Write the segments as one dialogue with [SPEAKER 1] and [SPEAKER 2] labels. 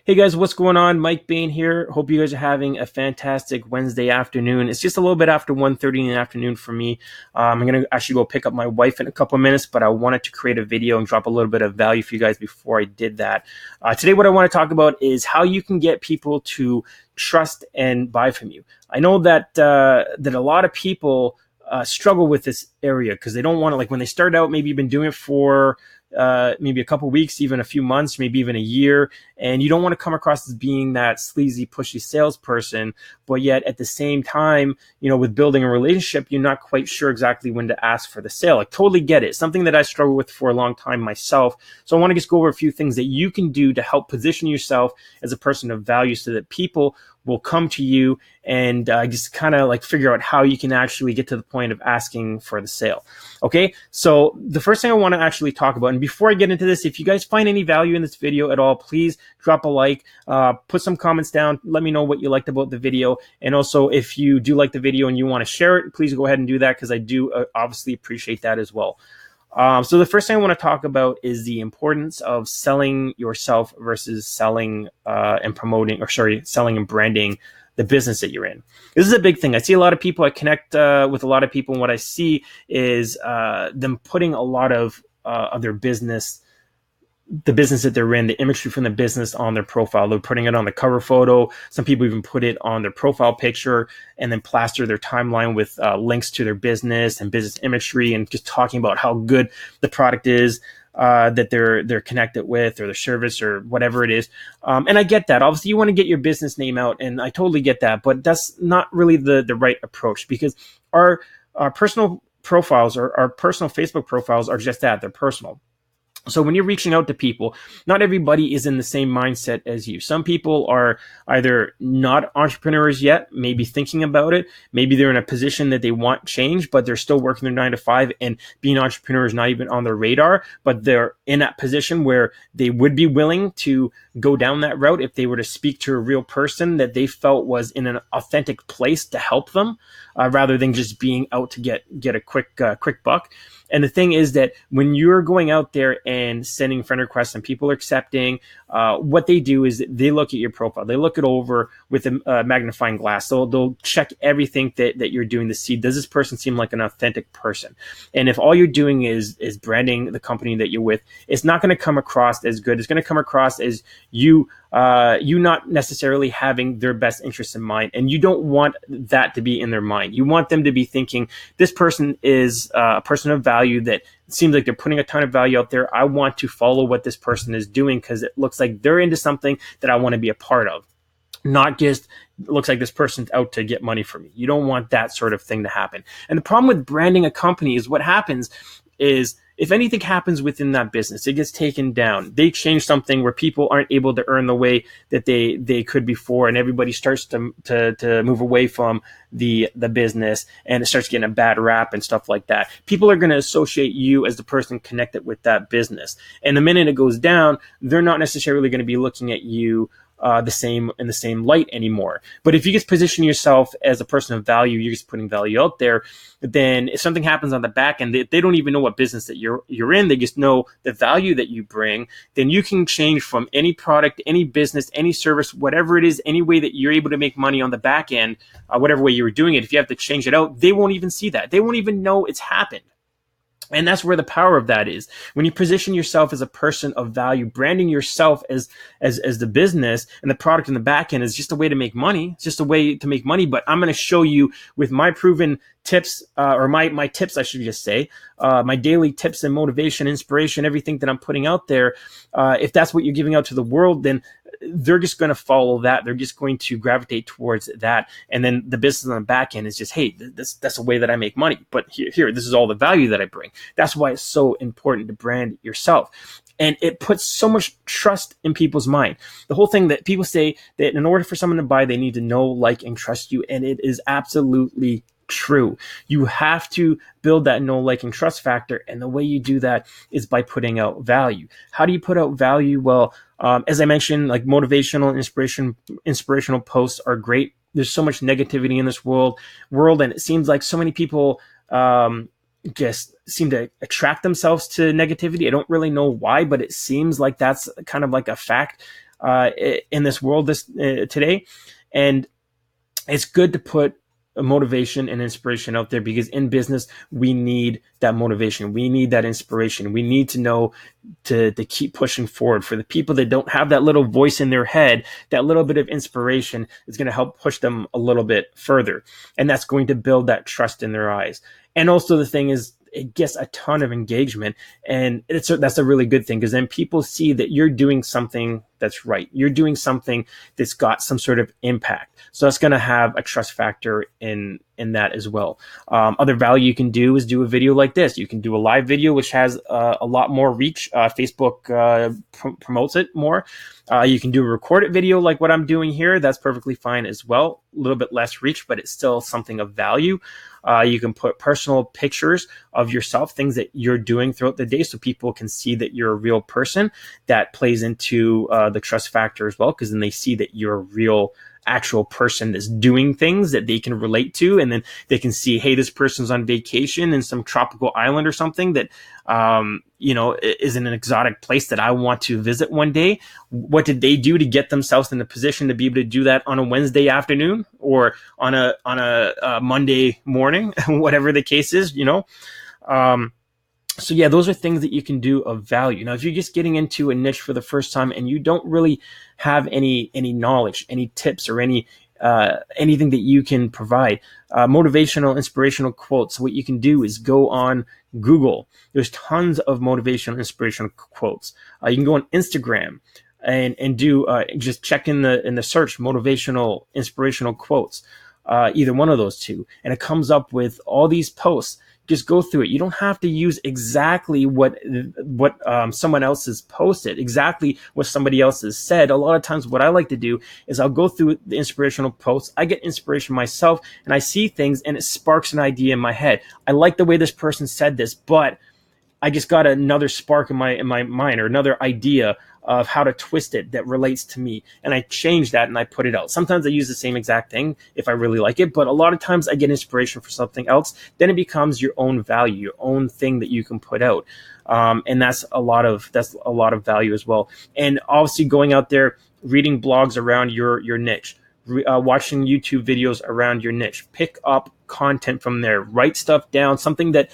[SPEAKER 1] Hey guys, what's going on? Mike Bain here. Hope you guys are having a fantastic Wednesday afternoon. It's just a little bit after 1:30 in the afternoon for me. I'm going to actually go pick up my wife in a couple of minutes, but I wanted to create a video and drop a little bit of value for you guys before I did that. Today, what I want to talk about is how you can get people to trust and buy from you. I know that a lot of people struggle with this area because they don't want to, like when they start out, maybe you've been doing it for maybe a couple weeks, even a few months, maybe even a year, and you don't want to come across as being that sleazy, pushy salesperson, but yet at the same time, with building a relationship, you're not quite sure exactly when to ask for the sale. I totally get it. It's something that I struggled with for a long time myself. So I want to just go over a few things that you can do to help position yourself as a person of value so that people will come to you and just kind of like figure out how you can actually get to the point of asking for the sale. Okay, so the first thing I want to actually talk about, and before I get into this, if you guys find any value in this video at all, please drop a like, put some comments down, let me know what you liked about the video, and also if you do like the video and you want to share it, please go ahead and do that because I do obviously appreciate that as well. So the first thing I want to talk about is the importance of selling yourself versus selling selling and branding the business that you're in. This is a big thing. I see a lot of people, I connect with a lot of people, and what I see is them putting a lot of their business, the business that they're in, the imagery from the business on their profile. They're putting it on the cover photo. Some people even put it on their profile picture and then plaster their timeline with links to their business and business imagery and just talking about how good the product is that they're connected with, or their service, or whatever it is. And I get that. Obviously, you want to get your business name out, and I totally get that. But that's not really the right approach, because our personal profiles, or our personal Facebook profiles, are just that. They're personal. So when you're reaching out to people, not everybody is in the same mindset as you. Some people are either not entrepreneurs yet, maybe thinking about it. Maybe they're in a position that they want change, but they're still working their 9 to 5, and being an entrepreneur is not even on their radar, but they're in that position where they would be willing to go down that route if they were to speak to a real person that they felt was in an authentic place to help them, rather than just being out to get a quick buck. And the thing is that when you're going out there and sending friend requests and people are accepting, what they do is they look at your profile. They look it over with a magnifying glass. They'll check everything that you're doing to see, does this person seem like an authentic person? And if all you're doing is branding the company that you're with, it's not going to come across as good. It's going to come across as you not necessarily having their best interests in mind. And you don't want that to be in their mind. You want them to be thinking, this person is a person of value that seems like they're putting a ton of value out there. I want to follow what this person is doing because it looks like they're into something that I want to be a part of. Not just, it looks like this person's out to get money from me. You don't want that sort of thing to happen. And the problem with branding a company is what happens is, if anything happens within that business, it gets taken down. They change something where people aren't able to earn the way that they could before, and everybody starts to move away from the business, and it starts getting a bad rap and stuff like that. People are going to associate you as the person connected with that business. And the minute it goes down, they're not necessarily going to be looking at you in the same light anymore. But if you just position yourself as a person of value, you're just putting value out there, then if something happens on the back end, they don't even know what business that you're in, they just know the value that you bring, then you can change from any product, any business, any service, whatever it is, any way that you're able to make money on the back end, whatever way you were doing it. If you have to change it out, they won't even see that. They won't even know it's happened. And that's where the power of that is. When you position yourself as a person of value, branding yourself as the business, and the product in the back end is just a way to make money. It's just a way to make money. But I'm going to show you with my proven tips, or my tips, I should just say, my daily tips and motivation, inspiration, everything that I'm putting out there. If that's what you're giving out to the world, then they're just going to follow that. They're just going to gravitate towards that. And then the business on the back end is just, hey, that's a way that I make money. But here, this is all the value that I bring. That's why it's so important to brand yourself. And it puts so much trust in people's mind. The whole thing that people say that in order for someone to buy, they need to know, like, and trust you. And it is absolutely true. You have to build that know, like, and trust factor. And the way you do that is by putting out value. How do you put out value? Well, as I mentioned, like motivational and inspirational posts are great. There's so much negativity in this world, and it seems like so many people just seem to attract themselves to negativity. I don't really know why, but it seems like that's kind of like a fact. in this world today. And it's good to put a motivation and inspiration out there, because in business, we need that motivation. We need that inspiration. We need to know to keep pushing forward. For the people that don't have that little voice in their head, that little bit of inspiration is going to help push them a little bit further. And that's going to build that trust in their eyes. And also the thing is, it gets a ton of engagement, and that's a really good thing, because then people see that you're doing something that's right. You're doing something that's got some sort of impact. So that's going to have a trust factor in that as well. Other value you can do is do a video like this. You can do a live video, which has a lot more reach. Facebook promotes it more. You can do a recorded video like what I'm doing here. That's perfectly fine as well. A little bit less reach, but it's still something of value. You can put personal pictures of yourself, things that you're doing throughout the day, so people can see that you're a real person. That plays into the trust factor as well, because then they see that you're a real actual person that's doing things that they can relate to, and then they can see, hey, this person's on vacation in some tropical island or something that is in an exotic place that I want to visit one day. What did they do to get themselves in a position to be able to do that on a Wednesday afternoon or on a Monday morning, whatever the case is, So yeah, those are things that you can do of value. Now, if you're just getting into a niche for the first time and you don't really have any knowledge, any tips, or anything that you can provide, motivational, inspirational quotes, what you can do is go on Google. There's tons of motivational, inspirational quotes. You can go on Instagram and do just check in the search motivational, inspirational quotes, either one of those two, and it comes up with all these posts. Just go through it. You don't have to use exactly what someone else has posted, exactly what somebody else has said. A lot of times what I like to do is I'll go through the inspirational posts. I get inspiration myself, and I see things, and it sparks an idea in my head. I like the way this person said this, but I just got another spark in my mind, or another idea of how to twist it that relates to me. And I change that and I put it out. Sometimes I use the same exact thing if I really like it, but a lot of times I get inspiration for something else. Then it becomes your own value, your own thing that you can put out. And that's a lot of value as well. And obviously going out there, reading blogs around your niche, watching YouTube videos around your niche, pick up content from there, write stuff down, something that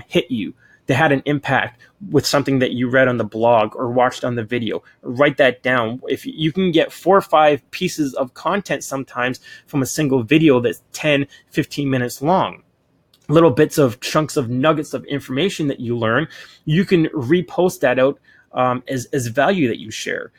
[SPEAKER 1] hit you, that had an impact with something that you read on the blog or watched on the video. Write that down. If you can get 4 or 5 pieces of content sometimes from a single video that's 10, 15 minutes long, little bits of chunks of nuggets of information that you learn, you can repost that out as value that you share.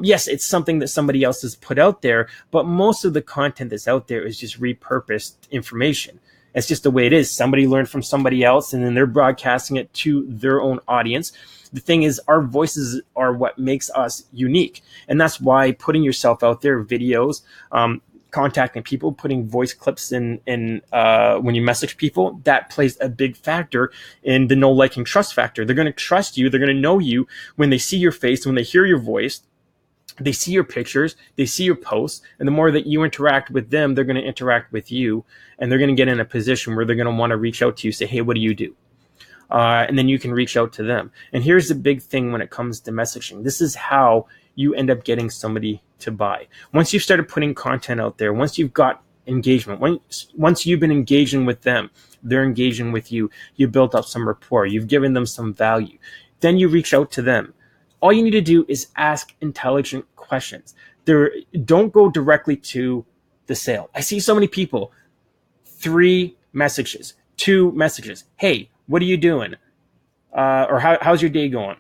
[SPEAKER 1] Yes, it's something that somebody else has put out there, but most of the content that's out there is just repurposed information. It's just the way it is. Somebody learned from somebody else, and then they're broadcasting it to their own audience. The thing is, our voices are what makes us unique. And that's why putting yourself out there, videos, contacting people, putting voice clips in when you message people, that plays a big factor in the know, like, and trust factor. They're going to trust you. They're going to know you when they see your face, when they hear your voice. They see your pictures, they see your posts, and the more that you interact with them, they're going to interact with you, and they're going to get in a position where they're going to want to reach out to you, say, hey, what do you do? And then you can reach out to them. And here's the big thing when it comes to messaging. This is how you end up getting somebody to buy. Once you've started putting content out there, once you've got engagement, once you've been engaging with them, they're engaging with you, you built up some rapport, you've given them some value, then you reach out to them. All you need to do is ask intelligent questions. Don't go directly to the sale. I see so many people, 3 messages, 2 messages. Hey, what are you doing? Or how's your day going?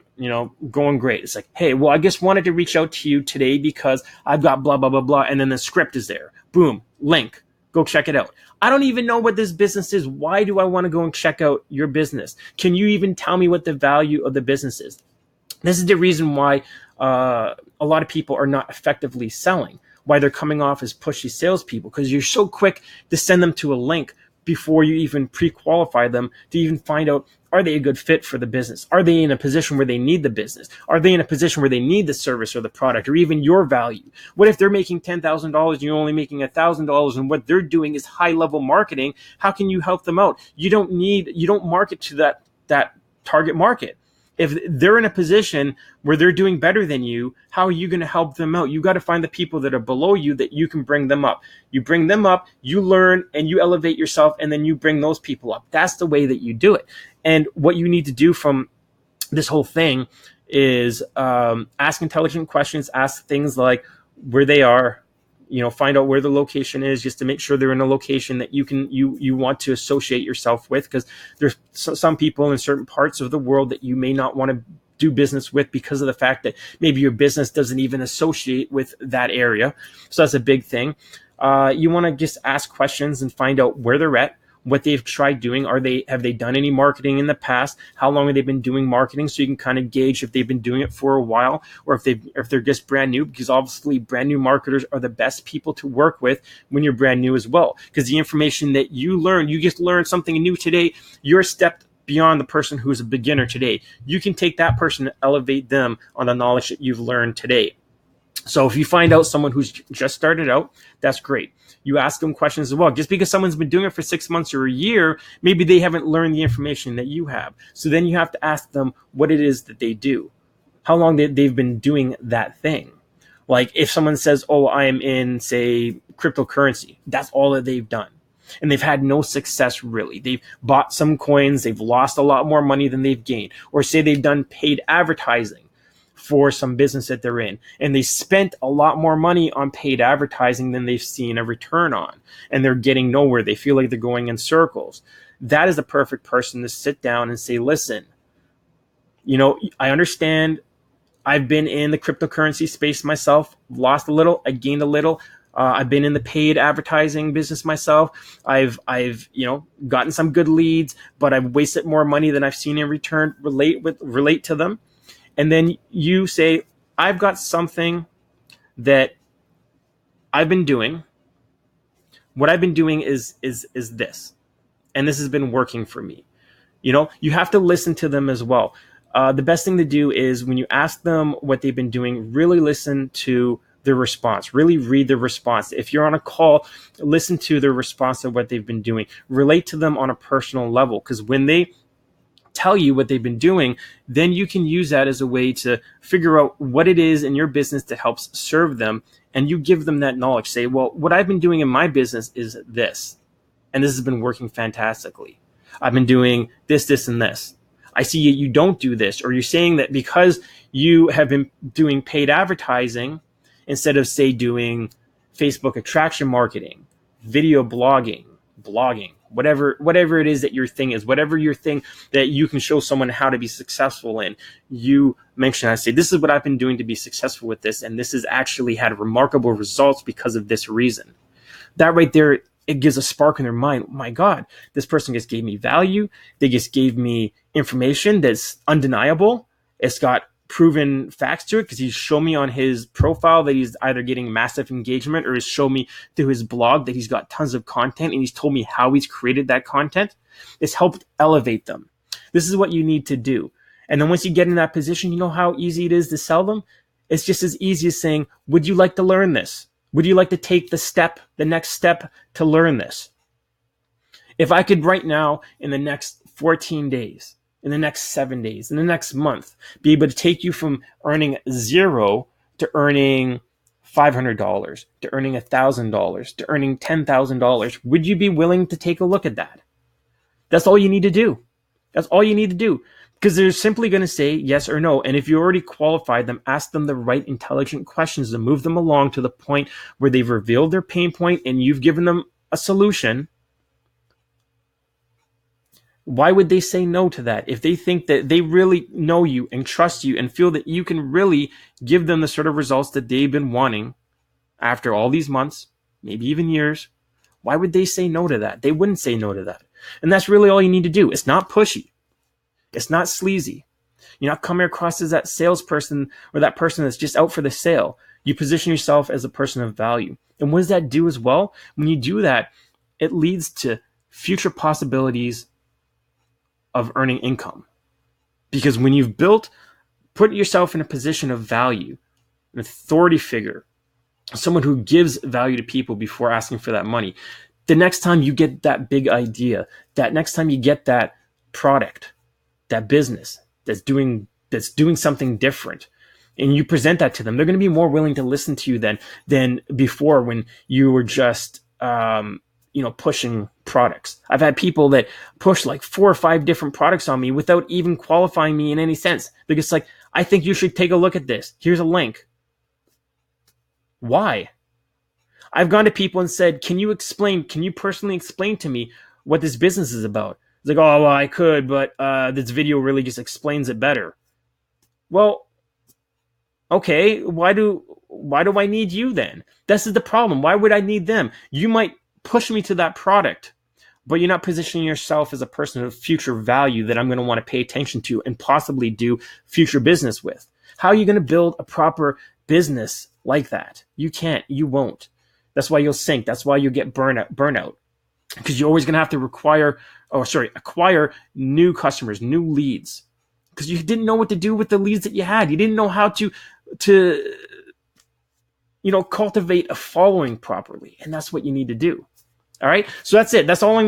[SPEAKER 1] Going great. It's like, hey, well, I just wanted to reach out to you today because I've got blah, blah, blah, blah. And then the script is there. Boom, link. Go check it out. I don't even know what this business is. Why do I want to go and check out your business? Can you even tell me what the value of the business is? This is the reason why a lot of people are not effectively selling, why they're coming off as pushy salespeople, because you're so quick to send them to a link before you even pre-qualify them to even find out, are they a good fit for the business? Are they in a position where they need the business? Are they in a position where they need the service or the product or even your value? What if they're making $10,000 and you're only making $1,000 and what they're doing is high-level marketing? How can you help them out? You don't market to that target market. If they're in a position where they're doing better than you, how are you going to help them out? You got to find the people that are below you that you can bring them up. You bring them up, you learn and you elevate yourself, and then you bring those people up. That's the way that you do it. And what you need to do from this whole thing is ask intelligent questions, ask things like where they are, find out where the location is, just to make sure they're in a location that you want to associate yourself with, because there's some people in certain parts of the world that you may not want to do business with because of the fact that maybe your business doesn't even associate with that area. So that's a big thing. You want to just ask questions and find out where they're at, what they've tried doing. Have they done any marketing in the past? How long have they been doing marketing? So you can kind of gauge if they've been doing it for a while, or if they're just brand new, because obviously brand new marketers are the best people to work with when you're brand new as well. Because the information that you just learned something new today, you're a step beyond the person who's a beginner today. You can take that person and elevate them on the knowledge that you've learned today. So if you find out someone who's just started out, that's great. You ask them questions as well. Just because someone's been doing it for 6 months or a year, maybe they haven't learned the information that you have. So then you have to ask them what it is that they do, how long they've been doing that thing. Like if someone says, oh, I am in, say, cryptocurrency, that's all that they've done. And they've had no success really. They've bought some coins, they've lost a lot more money than they've gained. Or say they've done paid advertising for some business that they're in, and they spent a lot more money on paid advertising than they've seen a return on, and they're getting nowhere. They feel like they're going in circles. That is the perfect person to sit down and say, listen, I understand. I've been in the cryptocurrency space myself, lost a little, I gained a little. I've been in the paid advertising business myself. I've gotten some good leads, but I've wasted more money than I've seen in return. Relate to them. And then you say, I've got something that I've been doing. What I've been doing is this. And this has been working for me. You have to listen to them as well. The best thing to do is when you ask them what they've been doing, really listen to their response. Really read their response. If you're on a call, listen to their response of what they've been doing. Relate to them on a personal level, because when they tell you what they've been doing, then you can use that as a way to figure out what it is in your business that helps serve them, and you give them that knowledge. Say, well, what I've been doing in my business is this, and this has been working fantastically. I've been doing this, and this. I see you don't do this, or you're saying that because you have been doing paid advertising instead of, say, doing Facebook attraction marketing, video blogging, whatever it is that your thing is, whatever your thing that you can show someone how to be successful in, you mention, I say, this is what I've been doing to be successful with this, and this has actually had remarkable results because of this reason. That right there, it gives a spark in their mind. My God, this person just gave me value. They just gave me information that's undeniable. It's got proven facts to it, because he's shown me on his profile that he's either getting massive engagement, or he's shown me through his blog that he's got tons of content, and he's told me how he's created that content. It's helped elevate them. This is what you need to do. And then once you get in that position, you know how easy it is to sell them? It's just as easy as saying, would you like to learn this? Would you like to take the next step to learn this? If I could right now, in the next 14 days, in the next 7 days, in the next month, be able to take you from earning $0 to earning $500, to earning $1,000, to earning $10,000, would you be willing to take a look at that? That's all you need to do. That's all you need to do. Because they're simply going to say yes or no. And if you already qualified them, ask them the right intelligent questions to move them along to the point where they've revealed their pain point and you've given them a solution. Why would they say no to that? If they think that they really know you and trust you and feel that you can really give them the sort of results that they've been wanting after all these months, maybe even years, why would they say no to that? They wouldn't say no to that. And that's really all you need to do. It's not pushy. It's not sleazy. You're not coming across as that salesperson or that person that's just out for the sale. You position yourself as a person of value. And what does that do as well? When you do that, it leads to future possibilities of earning income. Because when you've put yourself in a position of value, an authority figure, someone who gives value to people before asking for that money, the next time you get that big idea, that next time you get that product, that business, that's doing something different, and you present that to them, they're going to be more willing to listen to you than before, when you were just pushing products. I've had people that push like 4 or 5 different products on me without even qualifying me in any sense. They're just like, I think you should take a look at this. Here's a link. Why? I've gone to people and said, can you personally explain to me what this business is about? It's like, oh, well, I could, but this video really just explains it better. Well, okay, why do I need you then? This is the problem. Why would I need them? You might push me to that product, but you're not positioning yourself as a person of future value that I'm going to want to pay attention to and possibly do future business with. How are you going to build a proper business like that? You can't. You won't. That's why you'll sink. That's why you get burnout, because you're always going to have to acquire new customers, new leads, because you didn't know what to do with the leads that you had. You didn't know how to cultivate a following properly, and that's what you need to do. All right, so that's it. That's all I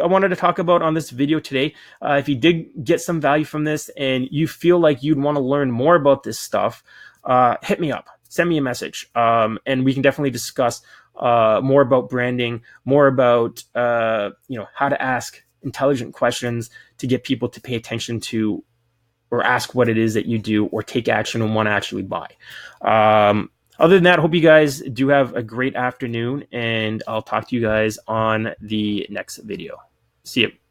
[SPEAKER 1] wanted to talk about on this video today. If you did get some value from this and you feel like you'd want to learn more about this stuff, hit me up, send me a message, and we can definitely discuss more about branding, more about how to ask intelligent questions to get people to pay attention to or ask what it is that you do or take action and want to actually buy. Other than that, I hope you guys do have a great afternoon, and I'll talk to you guys on the next video. See you.